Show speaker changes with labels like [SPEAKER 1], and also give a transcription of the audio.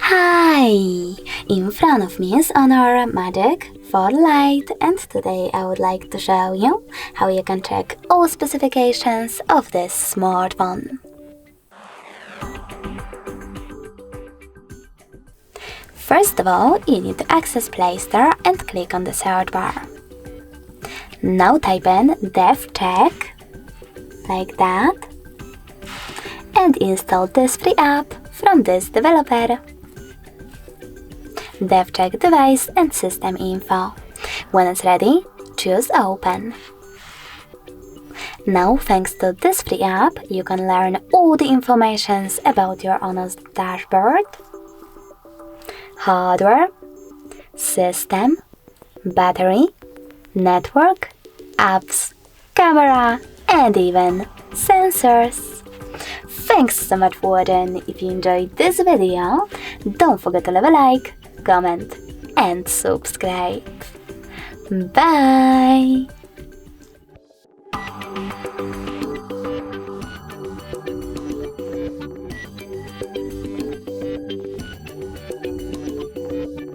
[SPEAKER 1] Hi! In front of me is Honor Magic for Lite, and today I would like to show you how you can check all specifications of this smartphone. First of all, you need to access Play Store and click on the search bar. Now type in DevCheck, like that, and install this free app from this developer. DevCheck device and system info. When it's ready, choose Open. Now, thanks to this free app, you can learn all the information about your Honor's dashboard, hardware, system, battery, network, apps, camera, and even sensors. Thanks so much for watching. If you enjoyed this video, don't forget to leave a like, comment, and subscribe. Bye!